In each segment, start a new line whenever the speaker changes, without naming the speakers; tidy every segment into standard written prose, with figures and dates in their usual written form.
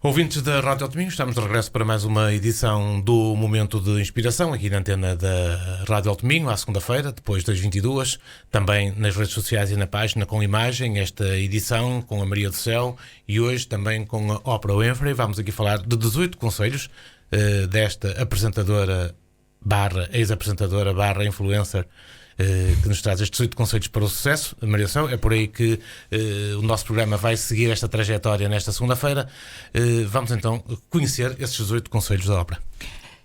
Ouvintes da Rádio Alto Minho, estamos de regresso para mais uma edição do Momento de Inspiração, aqui na antena da Rádio Alto Minho, à segunda-feira, depois das 22h, também nas redes sociais e na página com imagem, esta edição com a Maria do Céu e hoje também com a Oprah Winfrey. Vamos aqui falar de 18 conselhos desta apresentadora barra ex-apresentadora barra influencer que nos traz estes 8 conselhos para o sucesso. Maria do Céu, é por aí que o nosso programa vai seguir esta trajetória nesta segunda-feira. Vamos então conhecer esses 8 conselhos da Oprah.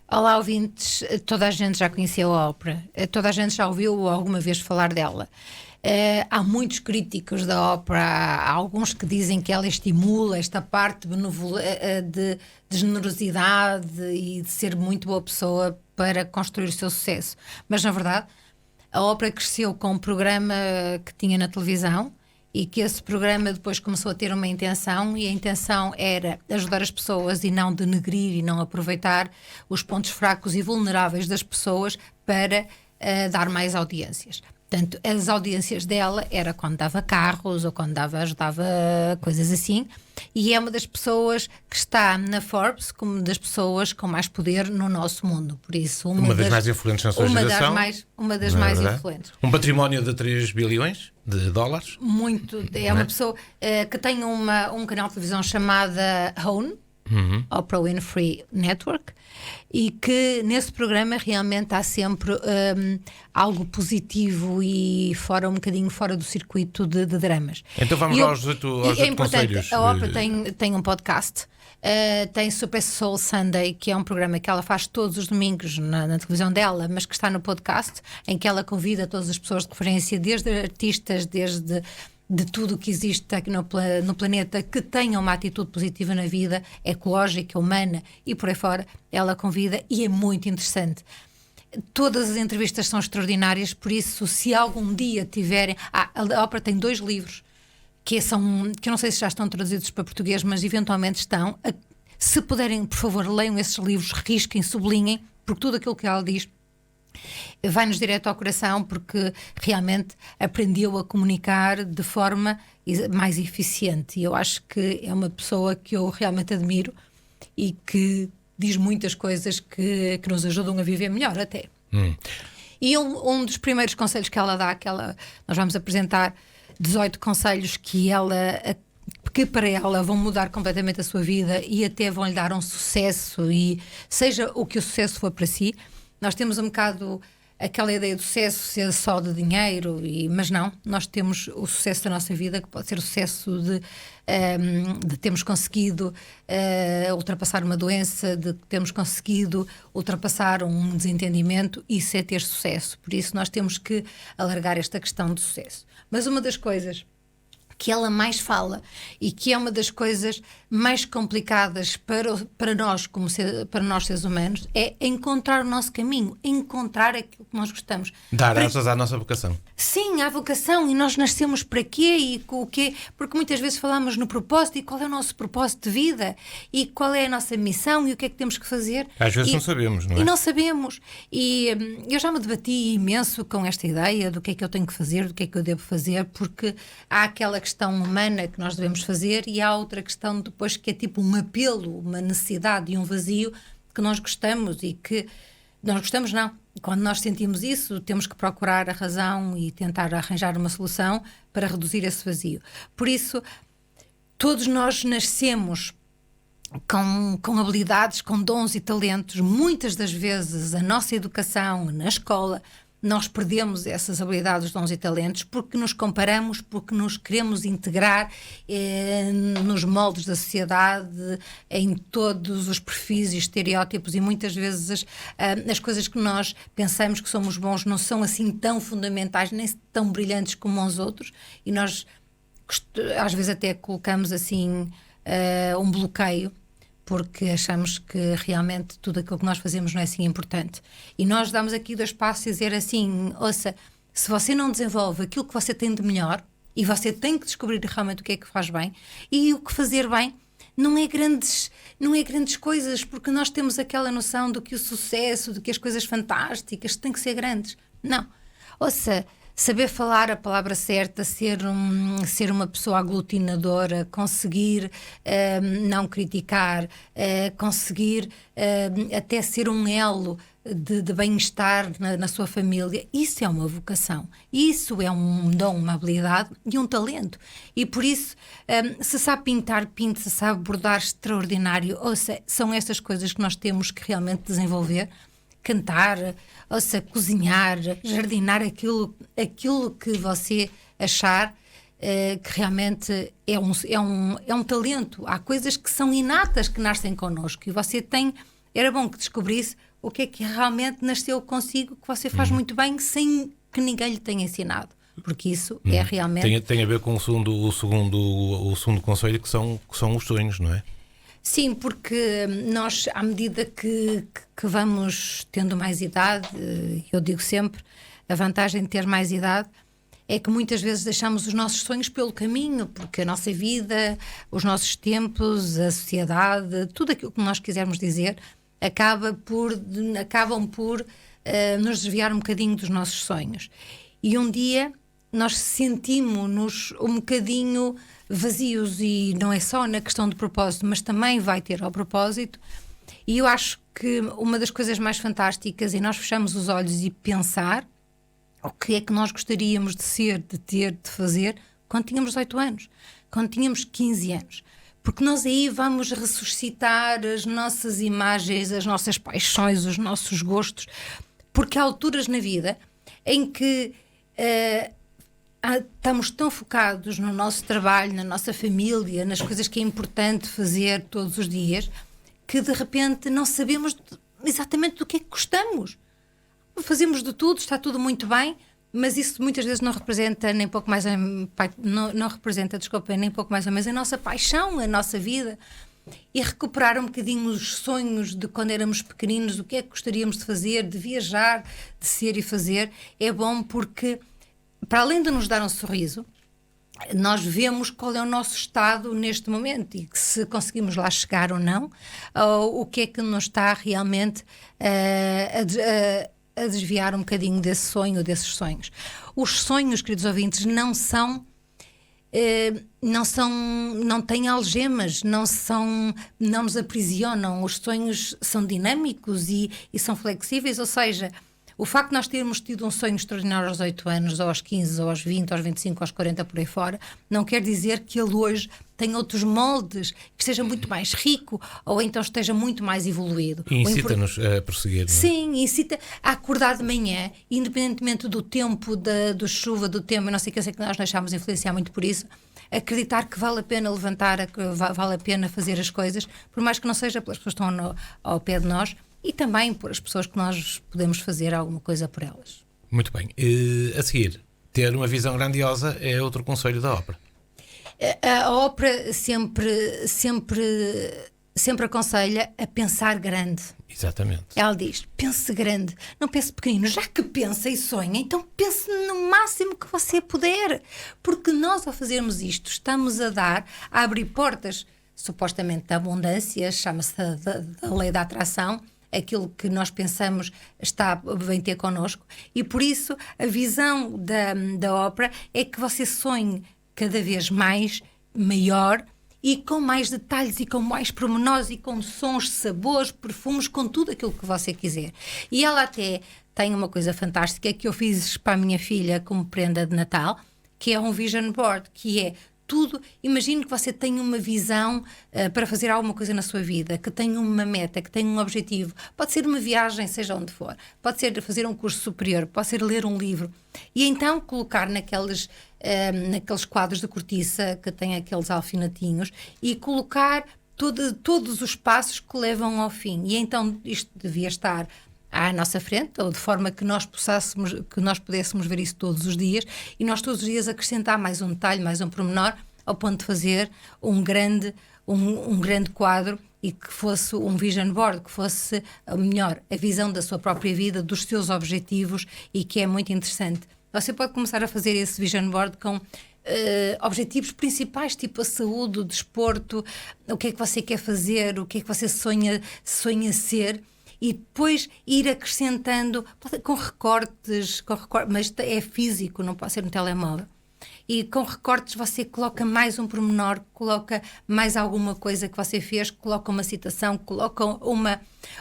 Olá, ouvintes. Toda a gente já conheceu a Oprah. Toda a gente já ouviu alguma vez falar dela. Há muitos críticos da Oprah. Há alguns que dizem que ela estimula esta parte de generosidade e de ser muito boa pessoa para construir o seu sucesso. Mas, na verdade, a Oprah cresceu com um programa que tinha na televisão e que esse programa depois começou a ter uma intenção, e a intenção era ajudar as pessoas e não denegrir e não aproveitar os pontos fracos e vulneráveis das pessoas para dar mais audiências. Portanto, as audiências dela era quando dava carros ou quando ajudava coisas assim, e é uma das pessoas que está na Forbes como das pessoas com mais poder no nosso mundo. Por isso,
uma das mais influentes na sua geração.
Uma das mais influentes.
Um património de 3 bilhões de dólares.
Muito. É uma pessoa que tem um canal de televisão chamada OWN, Oprah Winfrey Network, e que nesse programa realmente há sempre algo positivo e um bocadinho fora do circuito de dramas.
Então vamos lá aos 8 conselhos.
A Oprah tem um podcast, tem Super Soul Sunday, que é um programa que ela faz todos os domingos na televisão dela, mas que está no podcast, em que ela convida todas as pessoas de referência, desde artistas, de tudo o que existe aqui no planeta, que tenham uma atitude positiva na vida, ecológica, humana e por aí fora. Ela convida e é muito interessante. Todas as entrevistas são extraordinárias, por isso, se algum dia tiverem... a Oprah tem 2 livros que eu não sei se já estão traduzidos para português, mas eventualmente estão. Se puderem, por favor, leiam esses livros, risquem, sublinhem, porque tudo aquilo que ela diz vai-nos direto ao coração, porque realmente aprendeu a comunicar de forma mais eficiente, e eu acho que é uma pessoa que eu realmente admiro e que diz muitas coisas que nos ajudam a viver melhor até. E um dos primeiros conselhos que ela dá, nós vamos apresentar 18 conselhos que para ela vão mudar completamente a sua vida e até vão lhe dar um sucesso, e seja o que o sucesso for para si. Nós temos um bocado aquela ideia do sucesso ser só de dinheiro, mas não, nós temos o sucesso da nossa vida, que pode ser o sucesso de termos conseguido ultrapassar uma doença, de termos conseguido ultrapassar um desentendimento. Isso é ter sucesso. Por isso nós temos que alargar esta questão do sucesso. Mas uma das coisas que ela mais fala e que é uma das coisas mais complicadas para nós, para nós seres humanos, é encontrar o nosso caminho, encontrar aquilo que nós gostamos.
Dar asas à nossa vocação.
Sim, à vocação, e nós nascemos para quê e com o quê? Porque muitas vezes falamos no propósito, e qual é o nosso propósito de vida e qual é a nossa missão e o que é que temos que fazer.
Às vezes não sabemos, não é?
E não sabemos. E eu já me debati imenso com esta ideia do que é que eu tenho que fazer, do que é que eu devo fazer, porque há aquela questão humana que nós devemos fazer e há outra questão depois que é tipo um apelo, uma necessidade e um vazio que nós gostamos e que nós gostamos não. Quando nós sentimos isso, temos que procurar a razão e tentar arranjar uma solução para reduzir esse vazio. Por isso, todos nós nascemos com habilidades, com dons e talentos. Muitas das vezes a nossa educação na escola, nós perdemos essas habilidades, dons e talentos porque nos comparamos, porque nos queremos integrar nos moldes da sociedade, em todos os perfis e estereótipos, e muitas vezes as coisas que nós pensamos que somos bons não são assim tão fundamentais, nem tão brilhantes como os outros, e nós às vezes até colocamos assim um bloqueio, porque achamos que realmente tudo aquilo que nós fazemos não é assim importante. E nós damos aqui 2 passos e dizer assim, ouça, se você não desenvolve aquilo que você tem de melhor, e você tem que descobrir realmente o que é que faz bem, e o que fazer bem não é grandes coisas, porque nós temos aquela noção do que o sucesso, do que as coisas fantásticas têm que ser grandes. Não. Ouça, saber falar a palavra certa, ser uma pessoa aglutinadora, conseguir não criticar, conseguir até ser um elo de bem-estar na sua família. Isso é uma vocação, isso é um dom, uma habilidade e um talento. E por isso, se sabe pintar, pinte, se sabe bordar, extraordinário. Ou seja, são essas coisas que nós temos que realmente desenvolver. Cantar, ou seja, cozinhar, jardinar, aquilo que você achar que realmente é um talento. Há coisas que são inatas, que nascem connosco, e você era bom que descobrisse o que é que realmente nasceu consigo, que você faz muito bem, sem que ninguém lhe tenha ensinado, porque isso é realmente...
Tem a ver com o segundo conselho, que são os sonhos, não é?
Sim, porque nós, à medida que vamos tendo mais idade, eu digo sempre, a vantagem de ter mais idade é que muitas vezes deixamos os nossos sonhos pelo caminho, porque a nossa vida, os nossos tempos, a sociedade, tudo aquilo que nós quisermos dizer, acabam por nos desviar um bocadinho dos nossos sonhos. E um dia nós sentimos-nos um bocadinho vazios, e não é só na questão de propósito, mas também vai ter ao propósito. E eu acho que uma das coisas mais fantásticas é nós fecharmos os olhos e pensar o que é que nós gostaríamos de ser, de ter, de fazer quando tínhamos 18 anos, quando tínhamos 15 anos. Porque nós aí vamos ressuscitar as nossas imagens, as nossas paixões, os nossos gostos, porque há alturas na vida em que estamos tão focados no nosso trabalho, na nossa família, nas coisas que é importante fazer todos os dias, que de repente não sabemos exatamente do que é que gostamos. Fazemos de tudo, está tudo muito bem, mas isso muitas vezes não representa nem pouco mais não representa, desculpa, nem pouco mais ou menos a nossa paixão, a nossa vida. E recuperar um bocadinho os sonhos de quando éramos pequeninos, o que é que gostaríamos de fazer, de viajar, de ser e fazer, é bom, porque para além de nos dar um sorriso, nós vemos qual é o nosso estado neste momento e que se conseguimos lá chegar ou não, ou o que é que nos está realmente a desviar um bocadinho desse sonho, desses sonhos. Os sonhos, queridos ouvintes, não têm algemas, não nos aprisionam. Os sonhos são dinâmicos e são flexíveis, ou seja, o facto de nós termos tido um sonho extraordinário aos 8 anos, ou aos 15, ou aos 20, aos 25, aos 40, por aí fora, não quer dizer que ele hoje tenha outros moldes, que esteja muito mais rico, ou então esteja muito mais evoluído.
E incita-nos a prosseguir. Não é?
Sim, incita a acordar de manhã, independentemente do tempo, do chuva, do tempo, eu não sei, que eu sei que nós deixámos influenciar muito por isso, acreditar que vale a pena levantar, que vale a pena fazer as coisas, por mais que não seja pelas pessoas que estão ao pé de nós, e também por as pessoas que nós podemos fazer alguma coisa por elas.
Muito bem. A seguir, ter uma visão grandiosa é outro conselho da ópera.
A ópera sempre aconselha a pensar grande.
Exatamente.
Ela diz, pense grande, não pense pequenino. Já que pensa e sonha, então pense no máximo que você puder. Porque nós, ao fazermos isto, estamos a abrir portas, supostamente da abundância, chama-se da lei da atração. Aquilo que nós pensamos vem ter connosco, e por isso a visão da ópera é que você sonhe cada vez mais, maior, e com mais detalhes, e com mais pormenores, e com sons, sabores, perfumes, com tudo aquilo que você quiser. E ela até tem uma coisa fantástica que eu fiz para a minha filha como prenda de Natal, que é um vision board, que é tudo. Imagine que você tem uma visão para fazer alguma coisa na sua vida, que tem uma meta, que tem um objetivo. Pode ser uma viagem, seja onde for. Pode ser fazer um curso superior, pode ser ler um livro. E então colocar naqueles quadros de cortiça que têm aqueles alfinatinhos e colocar todos os passos que levam ao fim. E então isto devia estar à nossa frente, ou de forma que nós pudéssemos ver isso todos os dias, e nós todos os dias acrescentar mais um detalhe, mais um pormenor, ao ponto de fazer um grande quadro, e que fosse um vision board, que fosse melhor a visão da sua própria vida, dos seus objetivos, e que é muito interessante. Você pode começar a fazer esse vision board com objetivos principais, tipo a saúde, o desporto, o que é que você quer fazer, o que é que você sonha ser. e depois ir acrescentando com recortes, mas é físico, não pode ser no telemóvel. E com recortes você coloca mais um pormenor, coloca mais alguma coisa que você fez, coloca uma citação, coloca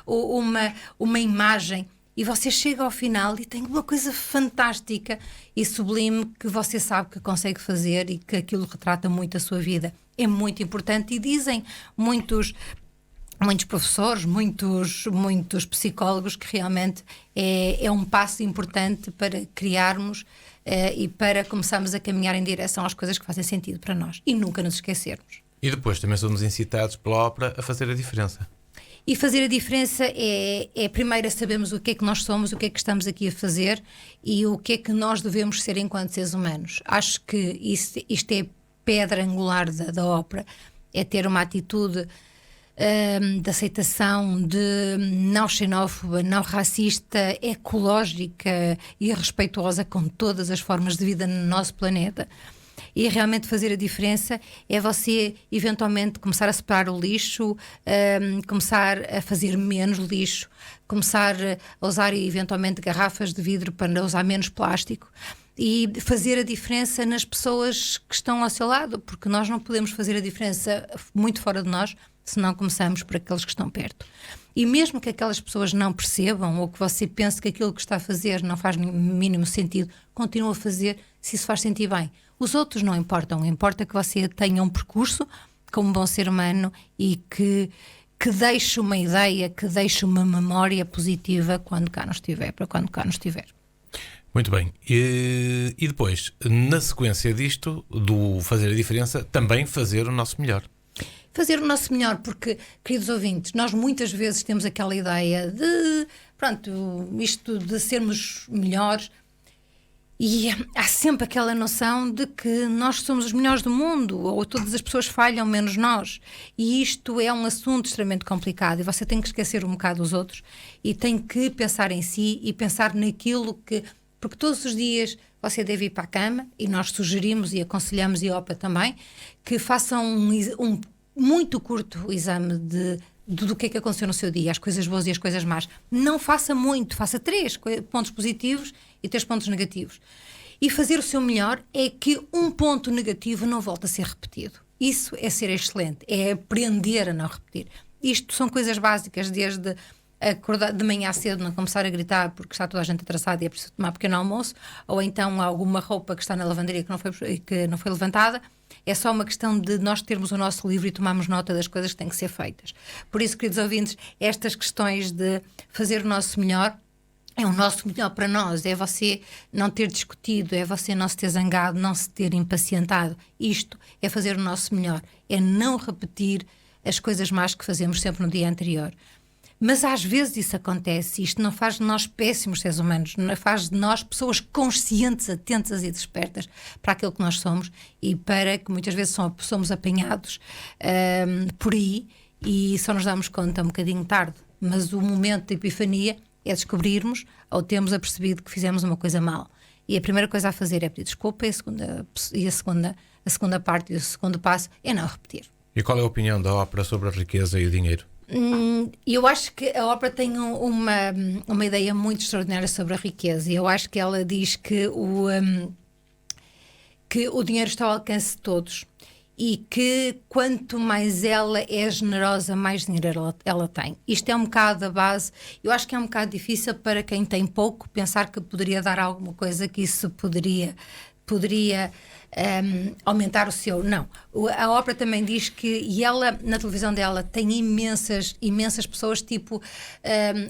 uma imagem, e você chega ao final e tem uma coisa fantástica e sublime que você sabe que consegue fazer e que aquilo retrata muito a sua vida. É muito importante, e dizem muitos professores, muitos psicólogos, que realmente é um passo importante para criarmos e para começarmos a caminhar em direção às coisas que fazem sentido para nós e nunca nos esquecermos.
E depois também somos incitados pela ópera a fazer a diferença.
E fazer a diferença primeiro sabermos o que é que nós somos, o que é que estamos aqui a fazer e o que é que nós devemos ser enquanto seres humanos. Acho que isto é pedra angular da ópera, é ter uma atitude de aceitação, de não xenófoba, não racista, ecológica e respeituosa com todas as formas de vida no nosso planeta. E realmente fazer a diferença é você eventualmente começar a separar o lixo, começar a fazer menos lixo, começar a usar eventualmente garrafas de vidro para usar menos plástico, e fazer a diferença nas pessoas que estão ao seu lado, porque nós não podemos fazer a diferença muito fora de nós se não começamos por aqueles que estão perto. E mesmo que aquelas pessoas não percebam, ou que você pense que aquilo que está a fazer não faz mínimo sentido, continua a fazer se isso faz sentir bem. Os outros não importam, importa que você tenha um percurso como um bom ser humano e que deixe uma ideia, que deixe uma memória positiva quando cá não estiver, para quando cá não estiver.
Muito bem. E depois, na sequência disto, do fazer a diferença, também fazer o nosso melhor.
Fazer o nosso melhor, porque, queridos ouvintes, nós muitas vezes temos aquela ideia de, isto de sermos melhores, e há sempre aquela noção de que nós somos os melhores do mundo, ou todas as pessoas falham menos nós, e isto é um assunto extremamente complicado, e você tem que esquecer um bocado os outros, e tem que pensar em si, e pensar naquilo que, porque todos os dias você deve ir para a cama, e nós sugerimos e aconselhamos, e a OPA também, que façam um muito curto exame do que é que aconteceu no seu dia, as coisas boas e as coisas más. Não faça muito, faça 3 pontos positivos e 3 pontos negativos. E fazer o seu melhor é que um ponto negativo não volte a ser repetido. Isso é ser excelente, é aprender a não repetir. Isto são coisas básicas, desde acordar de manhã cedo, não começar a gritar porque está toda a gente atrasada e é preciso tomar pequeno almoço, ou então alguma roupa que está na lavanderia que não foi levantada. É só uma questão de nós termos o nosso livro e tomarmos nota das coisas que têm que ser feitas. Por isso, queridos ouvintes, estas questões de fazer o nosso melhor, é o nosso melhor para nós, é você não ter discutido, é você não se ter zangado, não se ter impacientado. Isto é fazer o nosso melhor, é não repetir as coisas más que fazemos sempre no dia anterior. Mas às vezes isso acontece, isto não faz de nós péssimos seres humanos, não faz de nós pessoas conscientes, atentas e despertas para aquilo que nós somos, e para que muitas vezes somos apanhados por aí e só nos damos conta um bocadinho tarde. Mas o momento de epifania é descobrirmos ou termos apercebido que fizemos uma coisa mal. E a primeira coisa a fazer é pedir desculpa, e a segunda parte e o segundo passo é não repetir.
E qual é a opinião da ópera sobre a riqueza e o dinheiro?
Eu acho que a ópera tem uma ideia muito extraordinária sobre a riqueza, e eu acho que ela diz que o dinheiro está ao alcance de todos, e que quanto mais ela é generosa, mais dinheiro ela tem. Isto é um bocado a base. Eu acho que é um bocado difícil para quem tem pouco pensar que poderia dar alguma coisa, que isso poderia aumentar o seu. Não. A ópera também diz que, e ela, na televisão dela, tem imensas pessoas, tipo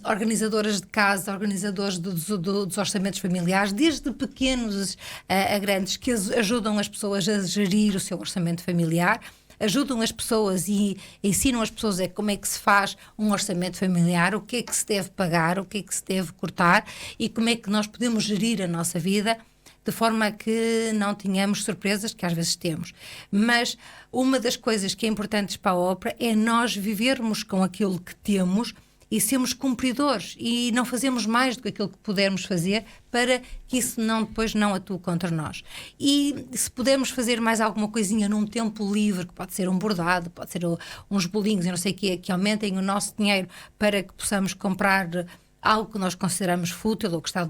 organizadoras de casa, organizadores dos orçamentos familiares, desde pequenos a grandes, que ajudam as pessoas a gerir o seu orçamento familiar, ajudam as pessoas e ensinam as pessoas como é que se faz um orçamento familiar, o que é que se deve pagar, o que é que se deve cortar, e como é que nós podemos gerir a nossa vida de forma a que não tenhamos surpresas, que às vezes temos. Mas uma das coisas que é importante para a ópera é nós vivermos com aquilo que temos e sermos cumpridores e não fazemos mais do que aquilo que pudermos fazer para que isso depois não atue contra nós. E se pudermos fazer mais alguma coisinha num tempo livre, que pode ser um bordado, pode ser uns bolinhos, eu não sei o quê, que aumentem o nosso dinheiro para que possamos comprar algo que nós consideramos fútil ou que está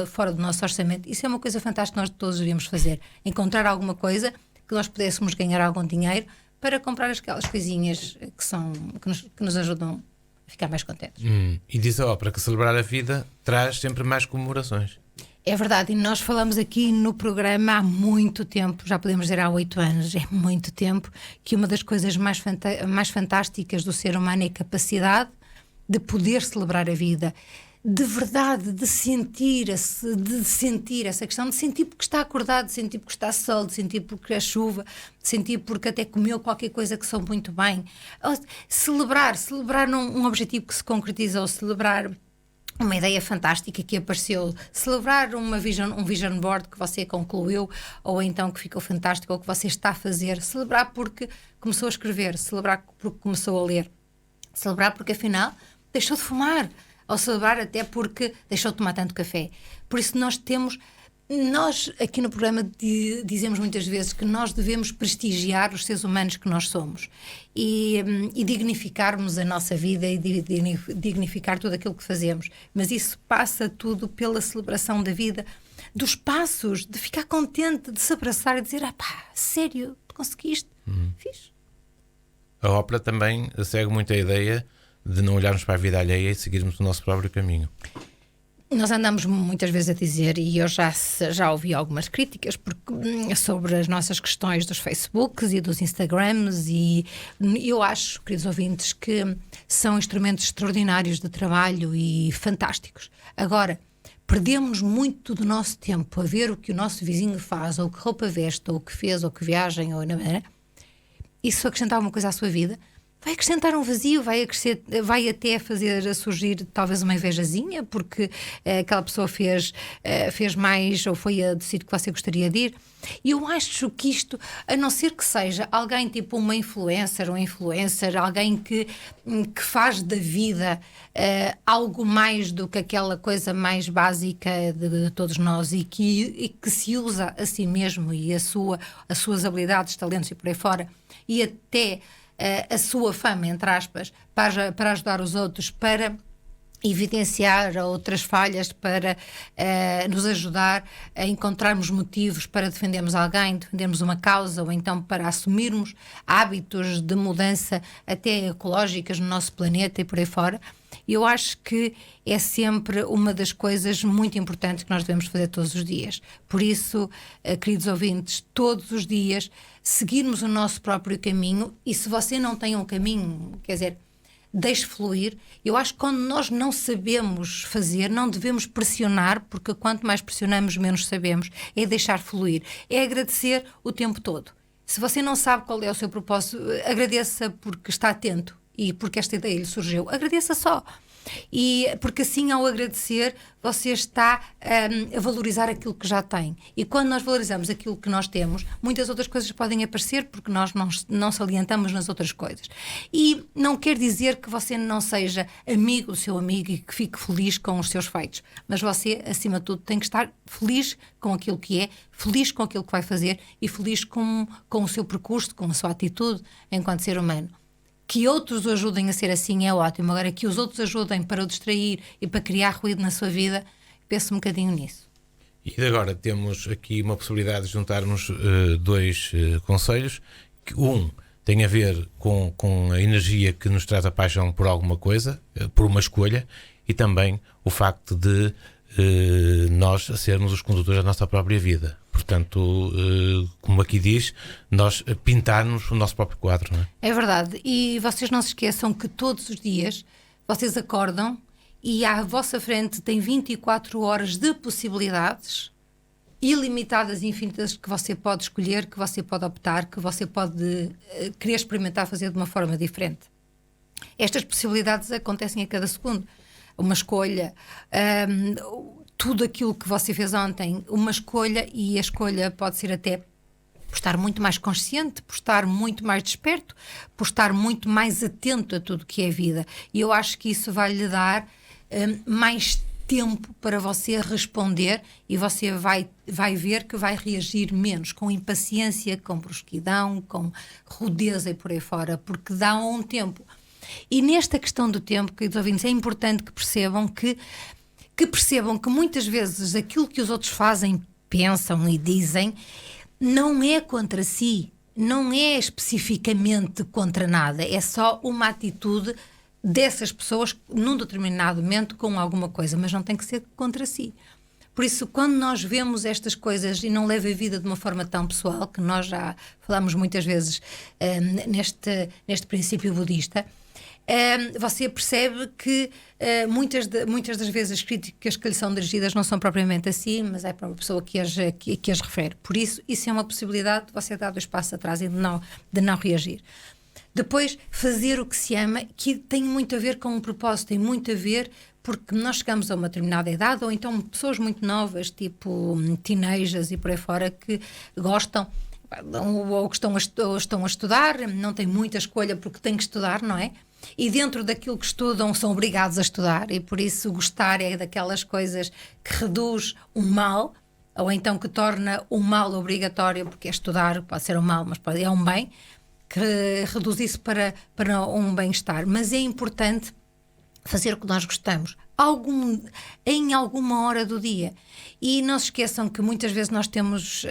fora do nosso orçamento, isso é uma coisa fantástica que nós todos devíamos fazer. Encontrar alguma coisa que nós pudéssemos ganhar algum dinheiro para comprar aquelas coisinhas que nos ajudam a ficar mais contentes.
E diz a ópera que celebrar a vida traz sempre mais comemorações.
É verdade, e nós falamos aqui no programa há muito tempo, já podemos dizer há 8 anos, é muito tempo, que uma das coisas mais fantásticas do ser humano é a capacidade de poder celebrar a vida, de verdade, de sentir essa questão, de sentir porque está acordado, de sentir porque está sol, de sentir porque é chuva, de sentir porque até comeu qualquer coisa que são muito bem. Celebrar um objetivo que se concretizou, celebrar uma ideia fantástica que apareceu, celebrar um vision board que você concluiu, ou então que ficou fantástico, ou que você está a fazer, celebrar porque começou a escrever, celebrar porque começou a ler, celebrar porque afinal deixou de fumar, ou celebrar até porque deixou de tomar tanto café. Por isso nós aqui no programa dizemos muitas vezes que nós devemos prestigiar os seres humanos que nós somos e dignificarmos a nossa vida e dignificar tudo aquilo que fazemos. Mas isso passa tudo pela celebração da vida, dos passos, de ficar contente, de se abraçar e dizer, sério, conseguiste, fiz.
A ópera também segue muito a ideia de não olharmos para a vida alheia e seguirmos o nosso próprio caminho.
Nós andamos muitas vezes a dizer, e eu já ouvi algumas críticas sobre as nossas questões dos Facebooks e dos Instagrams, e eu acho, queridos ouvintes, que são instrumentos extraordinários de trabalho e fantásticos. Agora, perdemos muito do nosso tempo a ver o que o nosso vizinho faz, ou que roupa veste, ou o que fez, ou que viagem, ou isso acrescentar uma coisa à sua vida, vai acrescentar um vazio, vai até fazer surgir talvez uma invejazinha, porque aquela pessoa fez mais ou foi do sítio que você gostaria de ir. E eu acho que isto, a não ser que seja alguém tipo uma influencer ou influencer, alguém que faz da vida algo mais do que aquela coisa mais básica de todos nós e que se usa a si mesmo e as suas habilidades, talentos e por aí fora, e até a sua fama, entre aspas, para ajudar os outros, para evidenciar outras falhas, para nos ajudar a encontrarmos motivos para defendermos alguém, defendermos uma causa, ou então para assumirmos hábitos de mudança até ecológicas no nosso planeta e por aí fora. Eu acho que é sempre uma das coisas muito importantes que nós devemos fazer todos os dias. Por isso, queridos ouvintes, todos os dias seguirmos o nosso próprio caminho, e se você não tem um caminho, quer dizer, deixe fluir. Eu acho que quando nós não sabemos fazer, não devemos pressionar, porque quanto mais pressionamos, menos sabemos. É deixar fluir, é agradecer o tempo todo. Se você não sabe qual é o seu propósito, agradeça porque está atento e porque esta ideia lhe surgiu. Agradeça só. E porque assim, ao agradecer, você está a valorizar aquilo que já tem. E quando nós valorizamos aquilo que nós temos, muitas outras coisas podem aparecer porque nós não salientamos nas outras coisas. E não quer dizer que você não seja amigo do seu amigo e que fique feliz com os seus feitos. Mas você, acima de tudo, tem que estar feliz com aquilo que é, feliz com aquilo que vai fazer e feliz com o seu percurso, com a sua atitude enquanto ser humano. Que outros o ajudem a ser assim é ótimo. Agora, que os outros ajudem para o distrair e para criar ruído na sua vida, penso um bocadinho nisso.
E agora temos aqui uma possibilidade de juntarmos dois conselhos. Um tem a ver com a energia que nos traz a paixão por alguma coisa, por uma escolha, e também o facto de nós sermos os condutores da nossa própria vida. Portanto, como aqui diz, nós pintarmos o nosso próprio quadro, não é? É
verdade. E vocês não se esqueçam que todos os dias vocês acordam e à vossa frente tem 24 horas de possibilidades ilimitadas e infinitas que você pode escolher, que você pode optar, que você pode querer experimentar fazer de uma forma diferente. Estas possibilidades acontecem a cada segundo. Uma escolha, tudo aquilo que você fez ontem, uma escolha, e a escolha pode ser até por estar muito mais consciente, por estar muito mais desperto, por estar muito mais atento a tudo que é vida. E eu acho que isso vai lhe dar mais tempo para você responder, e você vai ver que vai reagir menos, com impaciência, com brusquidão, com rudeza e por aí fora, porque dá um tempo. E nesta questão do tempo, queridos ouvintes, é importante que percebam que muitas vezes aquilo que os outros fazem, pensam e dizem não é contra si, não é especificamente contra nada, é só uma atitude dessas pessoas num determinado momento com alguma coisa, mas não tem que ser contra si. Por isso, quando nós vemos estas coisas e não leva a vida de uma forma tão pessoal, que nós já falamos muitas vezes neste princípio budista, você percebe que muitas das vezes as críticas que lhe são dirigidas não são propriamente assim, mas é para a pessoa que as refere. Por isso, isso é uma possibilidade de você dar dois passos atrás e de não reagir. Depois, fazer o que se ama, que tem muito a ver com um propósito, tem muito a ver porque nós chegamos a uma determinada idade, ou então pessoas muito novas, tipo teenagers e por aí fora, que gostam, ou que estão a estudar, não têm muita escolha porque têm que estudar, não é? E dentro daquilo que estudam são obrigados a estudar, e por isso gostar é daquelas coisas que reduz o mal, ou então que torna o mal obrigatório, porque é estudar, pode ser um mal, mas é um bem, que reduz isso para um bem-estar. Mas é importante fazer o que nós gostamos em alguma hora do dia. E não se esqueçam que muitas vezes nós temos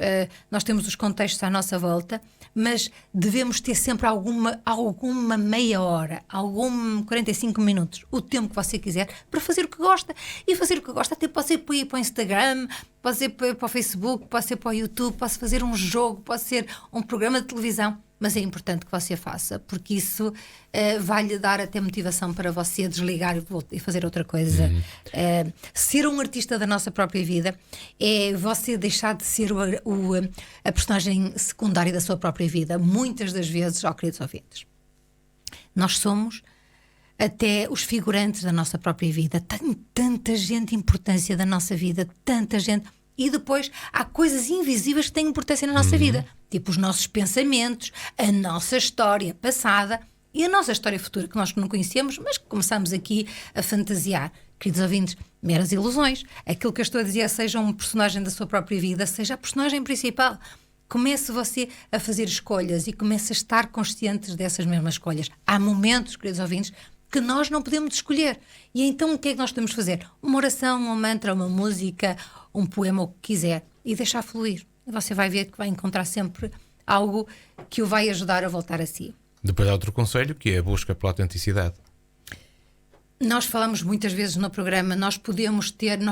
os contextos à nossa volta, mas devemos ter sempre alguma meia hora, algum 45 minutos, o tempo que você quiser, para fazer o que gosta. E fazer o que gosta até pode ser para ir para o Instagram, pode ser para o Facebook, pode ser para o YouTube, pode ser fazer um jogo, pode ser um programa de televisão. Mas é importante que você faça, porque isso vai-lhe dar até motivação para você desligar e fazer outra coisa. Ser um artista da nossa própria vida é você deixar de ser a personagem secundária da sua própria vida. Muitas das vezes, queridos ouvintes, nós somos até os figurantes da nossa própria vida. Tem tanta gente importância da nossa vida, tanta gente. E depois há coisas invisíveis que têm importância na nossa vida, tipo os nossos pensamentos, a nossa história passada e a nossa história futura, que nós não conhecemos, mas que começamos aqui a fantasiar. Queridos ouvintes, meras ilusões. Aquilo que eu estou a dizer, seja um personagem da sua própria vida, seja a personagem principal. Comece você a fazer escolhas e comece a estar conscientes dessas mesmas escolhas. Há momentos, queridos ouvintes, que nós não podemos escolher. E então o que é que nós podemos fazer? Uma oração, um mantra, uma música, um poema, o que quiser, e deixar fluir. E você vai ver que vai encontrar sempre algo que o vai ajudar a voltar a si.
Depois há outro conselho, que é a busca pela autenticidade.
Nós falamos muitas vezes no programa, nós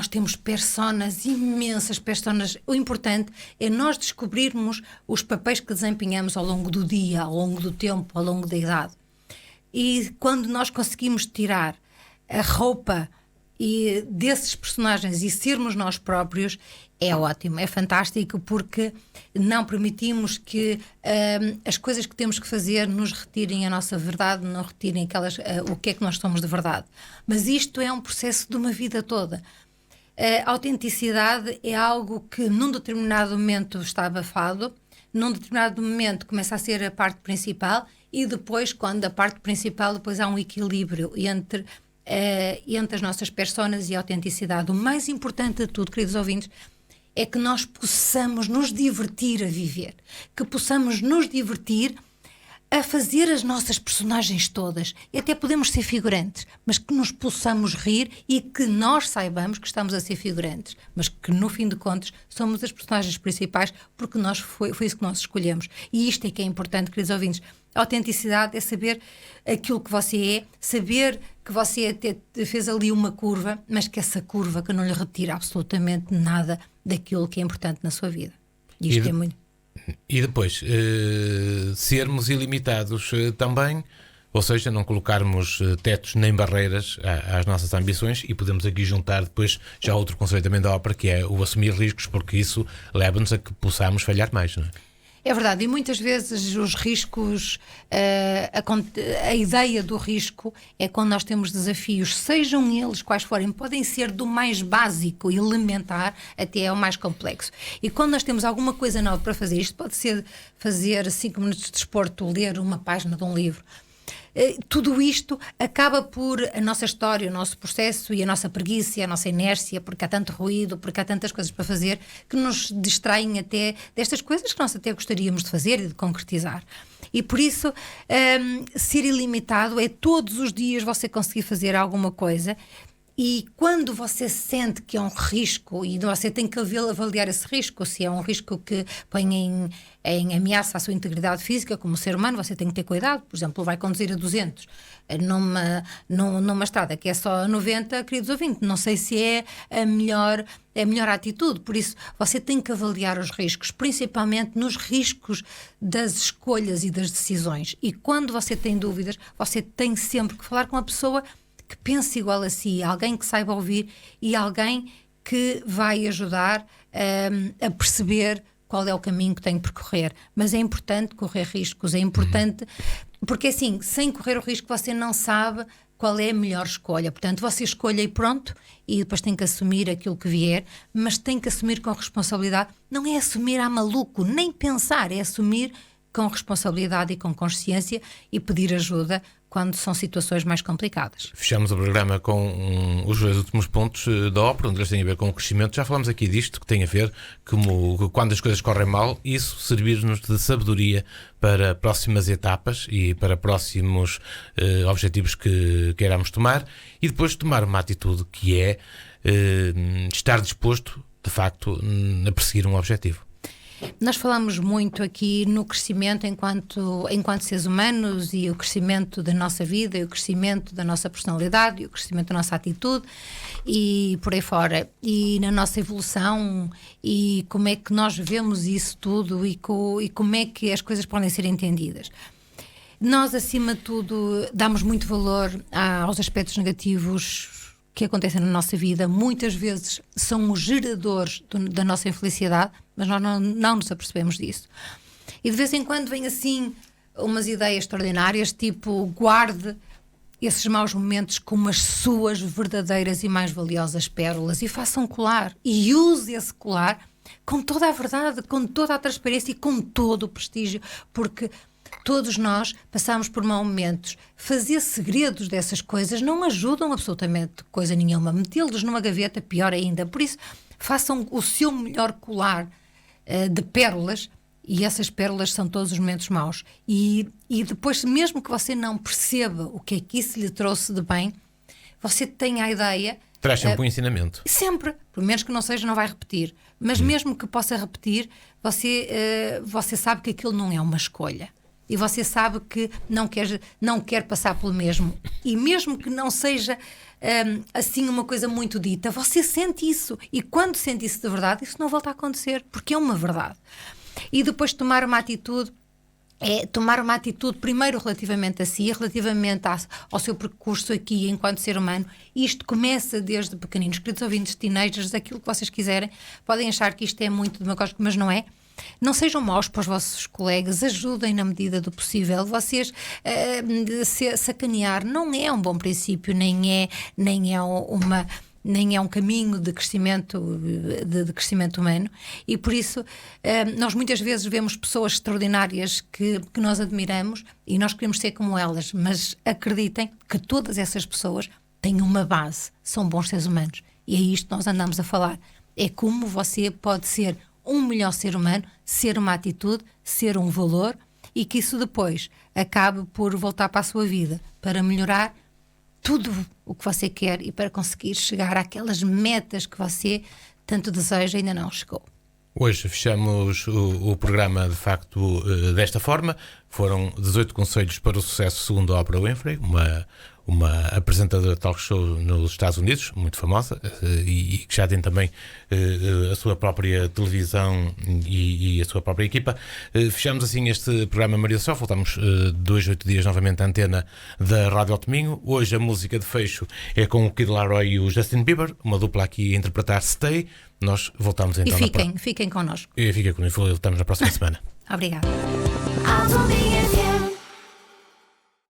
temos personas, imensas personas. O importante é nós descobrirmos os papéis que desempenhamos ao longo do dia, ao longo do tempo, ao longo da idade. E quando nós conseguimos tirar a roupa desses personagens e sermos nós próprios, é ótimo, é fantástico, porque não permitimos que as coisas que temos que fazer nos retirem a nossa verdade, não retirem o que é que nós somos de verdade. Mas isto é um processo de uma vida toda. A autenticidade é algo que num determinado momento está abafado, num determinado momento começa a ser a parte principal, e depois, quando a parte principal, depois há um equilíbrio entre as nossas personas e a autenticidade. O mais importante de tudo, queridos ouvintes, é que nós possamos nos divertir a viver, que possamos nos divertir a fazer as nossas personagens todas, e até podemos ser figurantes, mas que nos possamos rir e que nós saibamos que estamos a ser figurantes, mas que no fim de contas somos as personagens principais, porque foi isso que nós escolhemos. E isto é que é importante, queridos ouvintes. A autenticidade é saber aquilo que você é, saber que você até fez ali uma curva, mas que essa curva que não lhe retira absolutamente nada daquilo que é importante na sua vida. E isto é muito...
E depois, sermos ilimitados também, ou seja, não colocarmos tetos nem barreiras às nossas ambições, e podemos aqui juntar depois já outro conceito também da ópera, que é o assumir riscos, porque isso leva-nos a que possamos falhar mais, não é?
É verdade, e muitas vezes os riscos, a ideia do risco é quando nós temos desafios, sejam eles quais forem, podem ser do mais básico e elementar até ao mais complexo. E quando nós temos alguma coisa nova para fazer, isto pode ser fazer 5 minutos de desporto, ler uma página de um livro. Tudo isto acaba por a nossa história, o nosso processo e a nossa preguiça, a nossa inércia, porque há tanto ruído, porque há tantas coisas para fazer que nos distraem até destas coisas que nós até gostaríamos de fazer e de concretizar. E por isso, ser ilimitado é todos os dias você conseguir fazer alguma coisa. E quando você sente que é um risco, e você tem que avaliar esse risco, se é um risco que põe em ameaça a sua integridade física como ser humano, você tem que ter cuidado. Por exemplo, vai conduzir a 200 numa estrada que é só a 90, queridos ouvintes, não sei se é a melhor atitude. Por isso, você tem que avaliar os riscos, principalmente nos riscos das escolhas e das decisões. E quando você tem dúvidas, você tem sempre que falar com a pessoa que pense igual a si, alguém que saiba ouvir e alguém que vai ajudar a perceber qual é o caminho que tem que percorrer. Mas é importante correr riscos, é importante, porque assim, sem correr o risco você não sabe qual é a melhor escolha. Portanto, você escolha e pronto, e depois tem que assumir aquilo que vier, mas tem que assumir com responsabilidade. Não é assumir a maluco, nem pensar, é assumir com responsabilidade e com consciência e pedir ajuda quando são situações mais complicadas.
Fechamos o programa com os 2 últimos pontos da ópera, onde eles têm a ver com o crescimento. Já falamos aqui disto, que tem a ver como quando as coisas correm mal, isso servir-nos de sabedoria para próximas etapas e para próximos objetivos que queiramos tomar, e depois tomar uma atitude que é estar disposto, de facto, a perseguir um objetivo.
Nós falamos muito aqui no crescimento enquanto seres humanos, e o crescimento da nossa vida, e o crescimento da nossa personalidade, e o crescimento da nossa atitude e por aí fora, e na nossa evolução, e como é que nós vemos isso tudo e como é que as coisas podem ser entendidas. Nós, acima de tudo, damos muito valor aos aspectos negativos que acontecem na nossa vida. Muitas vezes são os geradores da nossa infelicidade, mas nós não nos apercebemos disso. E de vez em quando vem assim umas ideias extraordinárias, tipo, guarde esses maus momentos como as suas verdadeiras e mais valiosas pérolas e faça um colar, e use esse colar com toda a verdade, com toda a transparência e com todo o prestígio, porque todos nós passamos por maus momentos. Fazer segredos dessas coisas não ajudam absolutamente coisa nenhuma. Metê-los numa gaveta, pior ainda. Por isso, façam o seu melhor colar de pérolas, e essas pérolas são todos os momentos maus. E depois, mesmo que você não perceba o que é que isso lhe trouxe de bem, você tem a ideia...
Traz sempre um ensinamento.
Sempre. Por menos que não seja, não vai repetir. Mas mesmo que possa repetir, você sabe que aquilo não é uma escolha. E você sabe que não quer passar pelo mesmo. E mesmo que não seja assim uma coisa muito dita, você sente isso. E quando sente isso de verdade, isso não volta a acontecer, porque é uma verdade. E depois tomar uma atitude primeiro relativamente a si, relativamente ao seu percurso aqui enquanto ser humano. Isto começa desde pequeninos. Queridos ouvintes, teenagers, aquilo que vocês quiserem. Podem achar que isto é muito demagógico, mas não é. Não sejam maus para os vossos colegas, ajudem na medida do possível. Vocês sacanear não é um bom princípio, nem é um caminho de crescimento humano, e por isso nós muitas vezes vemos pessoas extraordinárias que nós admiramos e nós queremos ser como elas, mas acreditem que todas essas pessoas têm uma base, são bons seres humanos, e é isto que nós andamos a falar. É como você pode ser um melhor ser humano, ser uma atitude, ser um valor, e que isso depois acabe por voltar para a sua vida, para melhorar tudo o que você quer e para conseguir chegar àquelas metas que você tanto deseja e ainda não chegou.
Hoje fechamos o programa, de facto, desta forma. Foram 18 conselhos para o sucesso segundo a Oprah Winfrey, uma apresentadora de talk show nos Estados Unidos, muito famosa, e que já tem também a sua própria televisão e a sua própria equipa. Fechamos assim este programa Maria do Céu, voltamos 2 a 8 dias novamente à antena da Rádio Alto Minho. Hoje a música de fecho é com o Kid Laroi e o Justin Bieber, uma dupla aqui a interpretar Stay. Nós voltamos então
fiquem connosco.
E fiquem connosco, voltamos na próxima semana.
Obrigada.